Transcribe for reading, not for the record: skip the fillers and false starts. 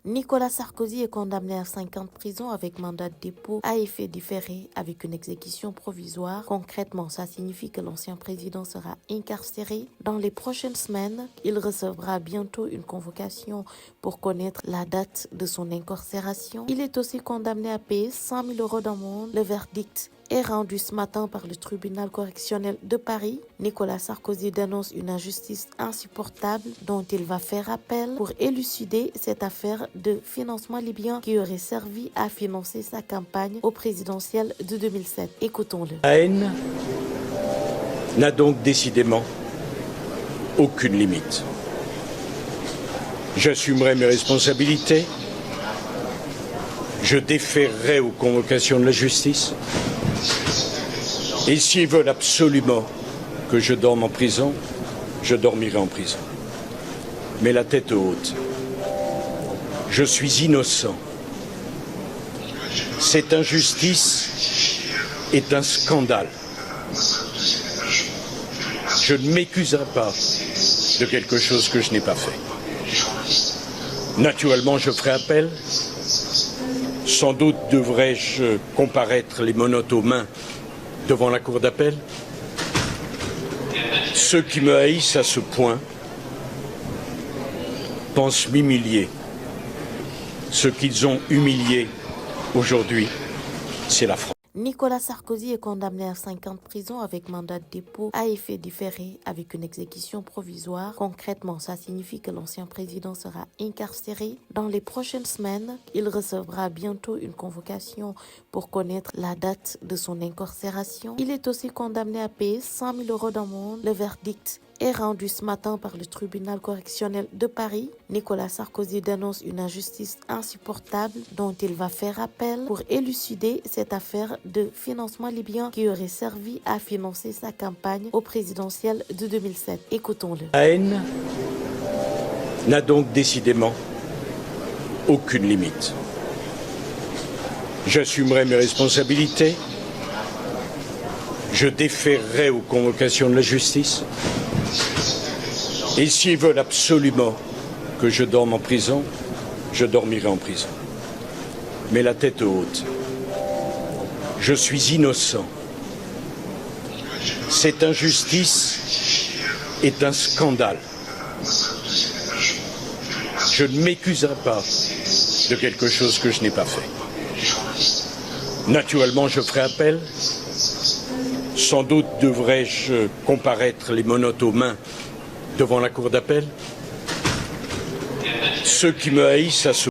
Nicolas Sarkozy est condamné à 5 ans de prison avec mandat de dépôt à effet différé avec une exécution provisoire. Concrètement, ça signifie que l'ancien président sera incarcéré. Dans les prochaines semaines, il recevra bientôt une convocation pour connaître la date de son incarcération. Il est aussi condamné à payer 100 000 € d'amende. Le verdict est rendu ce matin par le tribunal correctionnel de Paris. Nicolas Sarkozy dénonce une injustice insupportable dont il va faire appel pour élucider cette affaire de financement libyen qui aurait servi à financer sa campagne au présidentiel de 2007. Écoutons-le. La haine n'a donc décidément aucune limite. J'assumerai mes responsabilités. Je déférerai aux convocations de la justice. Et s'ils veulent absolument que je dorme en prison, je dormirai en prison. Mais la tête haute. Je suis innocent. Cette injustice est un scandale. Je ne m'accuserai pas de quelque chose que je n'ai pas fait. Naturellement, je ferai appel. Sans doute devrais-je comparaître les menottes aux mains devant la cour d'appel. Ceux qui me haïssent à ce point pensent m'humilier. Ce qu'ils ont humilié aujourd'hui, c'est la France. Nicolas Sarkozy est condamné à 5 ans de prison avec mandat de dépôt à effet différé avec une exécution provisoire. Concrètement, ça signifie que l'ancien président sera incarcéré. Dans les prochaines semaines, il recevra bientôt une convocation pour connaître la date de son incarcération. Il est aussi condamné à payer 100 000 € d'amende. Le verdict est rendu ce matin par le tribunal correctionnel de Paris. Nicolas Sarkozy dénonce une injustice insupportable dont il va faire appel pour élucider cette affaire de financement libyen qui aurait servi à financer sa campagne au présidentiel de 2007. Écoutons-le. La haine n'a donc décidément aucune limite. J'assumerai mes responsabilités. Je déférerai aux convocations de la justice. Et s'ils veulent absolument que je dorme en prison, je dormirai en prison. Mais la tête haute. Je suis innocent. Cette injustice est un scandale. Je ne m'accuserai pas de quelque chose que je n'ai pas fait. Naturellement, je ferai appel. Sans doute devrais-je comparaître les menottes aux mains devant la cour d'appel. Ceux qui me haïssent à ce